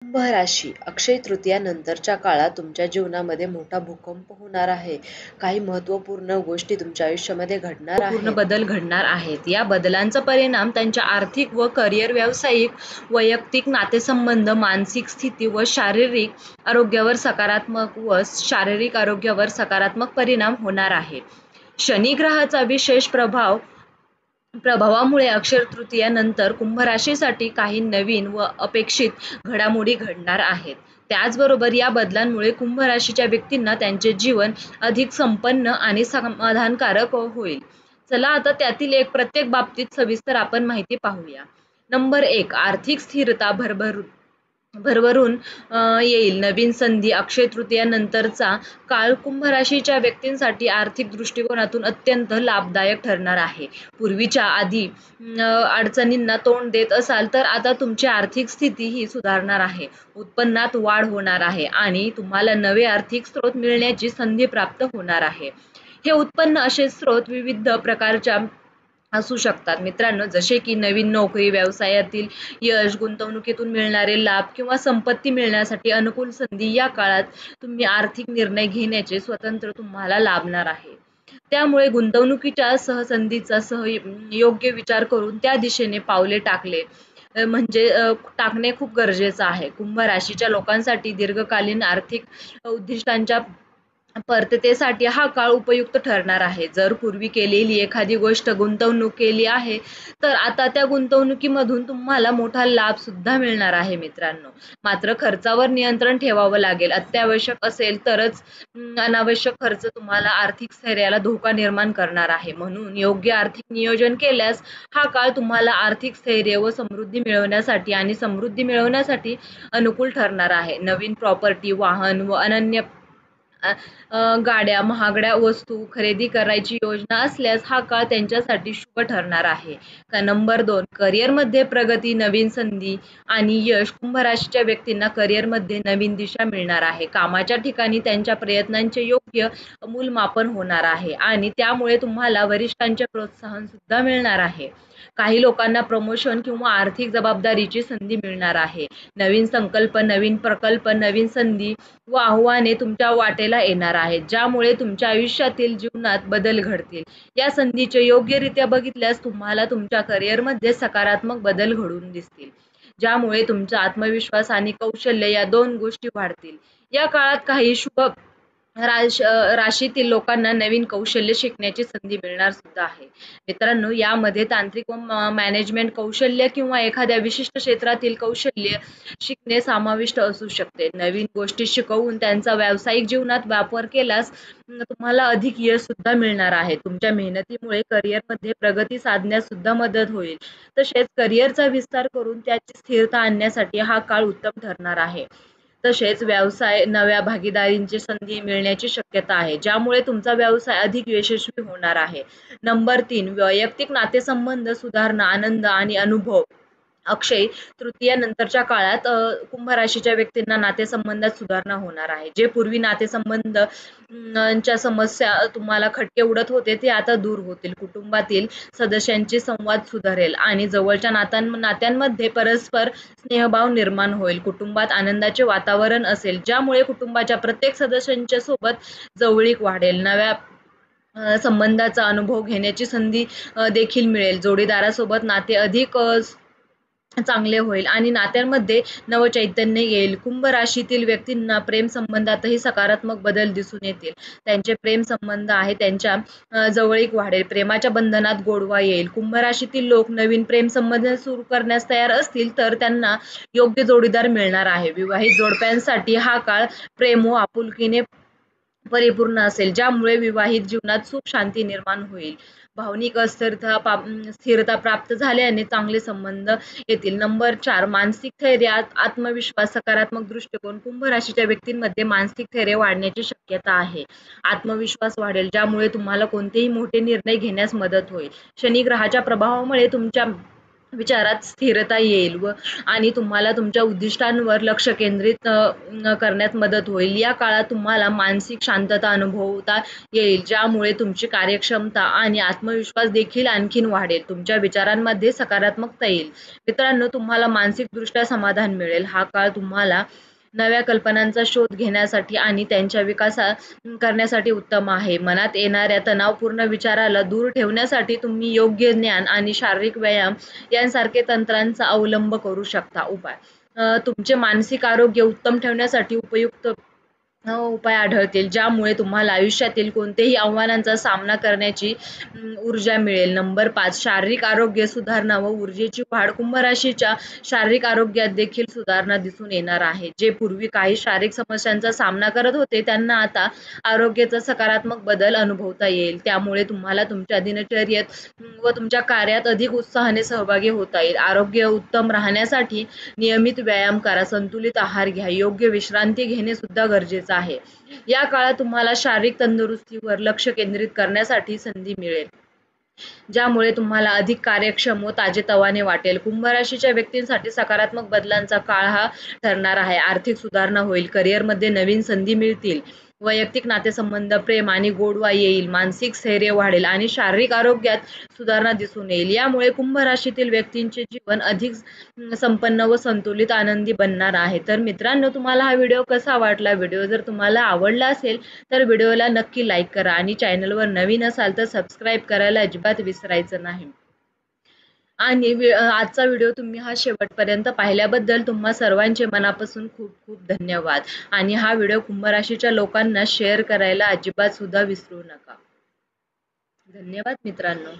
कुंभ राशी, अक्षय तृतीयानंतरच्या काळात तुमच्या जीवनामध्ये मोठा भूकंप होणार आहे. काही महत्त्वपूर्ण गोष्टी तुमच्या आयुष्यामध्ये घडणार पूर्ण आहेत. बदल घडणार आहेत. या बदलांचा परिणाम त्यांच्या आर्थिक व करिअर, व्यावसायिक, वैयक्तिक नातेसंबंध, मानसिक स्थिती व शारीरिक आरोग्यावर सकारात्मक परिणाम होणार आहे. शनी ग्रहाचा विशेष प्रभावामुळे अक्षय तृतीयानंतर कुंभ राशीसाठी काही नवीन व अपेक्षित घडामोडी घडणार आहेत. त्याचबरोबर या बदलांमुळे कुंभ राशीच्या व्यक्तींना त्यांचे जीवन अधिक संपन्न आणि समाधानकारक होईल. चला आता त्यातील एक प्रत्येक बाबतीत सविस्तर आपण माहिती पाहूया. नंबर 1, आर्थिक स्थिरता भरभरून येईल. नवीन संधी. अक्षय तृतीयानंतरचा काळ कुंभ राशीच्या व्यक्तींसाठी आर्थिक दृष्टिकोनातून अत्यंत लाभदायक ठरणार आहे. पूर्वीच्या आधी अडचणींना तोंड देत असाल तर आता तुमची आर्थिक स्थिती ही सुधारणार आहे. उत्पन्नात वाढ होणार आहे आणि तुम्हाला नवे आर्थिक स्रोत मिळण्याची संधी प्राप्त होणार आहे. हे उत्पन्न असे स्रोत विविध प्रकारच्या असू शकतात मित्रांनो, जसे की नवीन नोकरी, व्यवसायातील यश, गुंतवणुकीतून मिळणारे लाभ किंवा संपत्ती मिळण्यासाठी अनुकूल संधी. या काळात तुम्ही आर्थिक निर्णय घेण्याचे स्वातंत्र्य तुम्हाला लाभणार आहे. त्यामुळे गुंतवणुकीच्या संधीचा योग्य विचार करून त्या दिशेने पावले टाकणे खूप गरजेचं आहे. कुंभ राशीच्या लोकांसाठी दीर्घकालीन आर्थिक उद्दिष्टांच्या पूर्ततेसाठी हा काळ उपयुक्त ठरणार आहे. जर पूर्वी केलेली एखादी गोष्ट गुंतवणूक केली आहे तर आता त्या गुंतवणुकीमधून तुम्हाला मोठा लाभ सुद्धा मिळणार आहे मित्रांनो. मात्र खर्चावर नियंत्रण ठेवावं लागेल. अत्यावश्यक असेल तरच अनावश्यक खर्च तुम्हाला आर्थिक स्थैर्याला धोका निर्माण करणार आहे. म्हणून योग्य आर्थिक नियोजन केल्यास हा काळ तुम्हाला आर्थिक स्थैर्य व समृद्धी मिळवण्यासाठी अनुकूल ठरणार आहे. नवीन प्रॉपर्टी, वाहन व गाड्या, महागड्या वस्तू खरेदी करायची योजना असल्यास हा काळ त्यांच्यासाठी शुभ ठरणार आहे. नंबर 2, करिअरमध्ये प्रगती, नवीन संधी आणि यश. कुंभ राशीच्या व्यक्तींना करिअरमध्ये नवीन दिशा मिळणार आहे. कामाच्या ठिकाणी त्यांच्या प्रयत्नांचे योग्य मूल्यमापन होणार आहे आणि त्यामुळे तुम्हाला वरिष्ठांचे प्रोत्साहन सुद्धा मिळणार आहे. काही लोकांना प्रमोशन किंवा आर्थिक जबाबदारीची संधी मिळणार आहे. नवीन संकल्प, नवीन प्रकल्प, नवीन संधी व आव्हाने तुमच्या वाटेला येणार आहेत, ज्यामुळे तुमच्या आयुष्यातील जीवनात बदल घडतील. या संधीचे योग्यरित्या बघितल्यास तुम्हाला तुमच्या करिअरमध्ये सकारात्मक बदल घडून दिसतील, ज्यामुळे तुमचा आत्मविश्वास आणि कौशल्य या 2 गोष्टी वाढतील. या काळात काही शुभ राशीतील लोकांना नवीन कौशल्य शिकण्याची संधी मिळणार सुद्धा आहे. मित्रांनो, यामध्ये तांत्रिक व मॅनेजमेंट कौशल्य किंवा एखाद्या विशिष्ट क्षेत्रातील कौशल्य शिकणे समाविष्ट असू शकते. नवीन गोष्टी शिकवून त्यांचा व्यावसायिक जीवनात वापर केल्यास तुम्हाला अधिक यश सुद्धा मिळणार आहे. तुमच्या मेहनतीमुळे करिअरमध्ये प्रगती साधण्यास सुद्धा मदत होईल. तसेच करिअरचा विस्तार करून त्याची स्थिरता आणण्यासाठी हा काळ उत्तम ठरणार आहे. तसेच व्यवसाय नव्या भागीदारींची संधी मिळण्याची शक्यता आहे, ज्यामुळे तुमचा व्यवसाय अधिक यशस्वी होणार आहे. नंबर 3, वैयक्तिक नातेसंबंध सुधारणा, आनंद आणि अनुभव. अक्षय तृतीयानंतरच्या काळात कुंभ राशीच्या व्यक्तींना नातेसंबंधात सुधारणा होणार आहे. जे पूर्वी नातेसंबंधांच्या समस्या तुम्हाला खटके उडत होते ते आता दूर होतील. कुटुंबातील सदस्यांचे संवाद सुधारेल आणि जवळच्या नात्यांमध्ये परस्पर स्नेहभाव निर्माण होईल. कुटुंबात आनंदाचे वातावरण असेल, ज्यामुळे कुटुंबाच्या प्रत्येक सदस्यांच्या सोबत जवळीक वाढेल. नव्या संबंधाचा अनुभव घेण्याची संधी देखील मिळेल. जोडीदारासोबत नाते अधिक चांगले होईल आणि नात्यांमध्ये नवचैतन्य येईल. कुंभ राशीतील व्यक्तींना प्रेम संबंधातही सकारात्मक बदल दिसून येतील. त्यांचे प्रेम संबंध आहे त्यांच्या जवळीक वाढेल. प्रेमाच्या बंधनात गोडवा येईल. कुंभ राशीतील लोक नवीन प्रेम संबंध सुरू करण्यास तयार असतील तर त्यांना योग्य जोडीदार मिळणार आहे. विवाहित जोडप्यांसाठी हा काळ प्रेम व आपुलकीने परिपूर्ण असेल, ज्यामुळे विवाहित जीवनात सुख शांती निर्माण होईल. भावनिक स्थिरता प्राप्त झाल्याने चांगले संबंध येतील. नंबर 4, मानसिक स्थैर्य, आत्मविश्वास, सकारात्मक दृष्टिकोन. कुंभ राशीच्या व्यक्तींमध्ये मानसिक स्थैर्य वाढण्याची शक्यता आहे. आत्मविश्वास वाढेल, ज्यामुळे तुम्हाला कोणतेही मोठे निर्णय घेण्यास मदत होईल. शनी ग्रहाच्या प्रभावामुळे तुमच्या विचारात स्थिरता येईल आणि तुम्हाला तुमच्या उद्दिष्टांवर लक्ष केंद्रित करण्यात मदत होईल. या काळात तुम्हाला मानसिक शांतता अनुभवता येईल, ज्यामुळे तुमची कार्यक्षमता आणि आत्मविश्वास देखील आणखीन वाढेल. तुमच्या विचारांमध्ये सकारात्मकता येईल. मित्रांनो, तुम्हाला मानसिकदृष्ट्या समाधान मिळेल. हा काळ तुम्हाला नव्या कल्पनांचा शोध घेण्यासाठी आणि त्यांच्या विकासा करण्यासाठी उत्तम आहे. मनात येणाऱ्या तणावपूर्ण विचाराला दूर ठेवण्यासाठी तुम्ही योग्य ज्ञान आणि शारीरिक व्यायाम यांसारखे तंत्रांचा अवलंब करू शकता. उपाय: तुमचे मानसिक आरोग्य उत्तम ठेवण्यासाठी उपयुक्त उपाय आढळतील, ज्यामुळे तुम्हाला आयुष्यातील कोणत्याही आव्हानांचा सामना करण्याची ऊर्जा मिळेल. नंबर 5, शारीरिक आरोग्य सुधारणा व ऊर्जेची वाढ. कुंभ राशीच्या शारीरिक आरोग्यात देखील सुधारणा दिसून येणार आहे. जे पूर्वी काही शारीरिक समस्यांचा सामना करत होते, त्यांना आता आरोग्याचा सकारात्मक बदल अनुभवता येईल. त्यामुळे तुम्हाला तुमच्या दिनचर्येत व तुमच्या कार्यात अधिक उत्साहाने सहभागी होता येईल. आरोग्य उत्तम राहण्यासाठी नियमित व्यायाम करा, संतुलित आहार घ्या, योग्य विश्रांती घेणे सुद्धा गरजेचं आहे. या काळात तुम्हाला शारीरिक तंदुरुस्तीवर लक्ष केंद्रित करण्यासाठी संधी मिळेल, ज्यामुळे तुम्हाला अधिक कार्यक्षम व ताजेतवाने वाटेल. कुंभ राशीच्या व्यक्तींसाठी सकारात्मक बदलांचा काळ हा ठरणार आहे. आर्थिक सुधारणा होईल, करिअरमध्ये नवीन संधी मिळतील, वैयक्तिक नातेसंबंध, प्रेम आणि गोडवा येईल, मानसिक स्थैर्य वाढेल आणि शारीरिक आरोग्यात सुधारणा दिसून येईल. यामुळे कुंभ राशीतील व्यक्तींचे जीवन अधिक संपन्न व संतुलित आनंदी बनणार आहे. तर मित्रांनो, तुम्हाला हा व्हिडिओ कसा वाटला? व्हिडिओ जर तुम्हाला आवडला असेल तर व्हिडिओला नक्की लाईक करा आणि चॅनलवर नवीन असाल तर सबस्क्राईब करायला अजिबात विसरायचं नाही. आणि आजचा व्हिडिओ तुम्ही हा शेवटपर्यंत पाहिल्याबद्दल तुम्हा सर्वांचे मनापासून खूप खूप धन्यवाद. आणि हा व्हिडिओ कुंभ राशीच्या लोकांना शेअर करायला अजिबात सुद्धा विसरू नका. धन्यवाद मित्रांनो.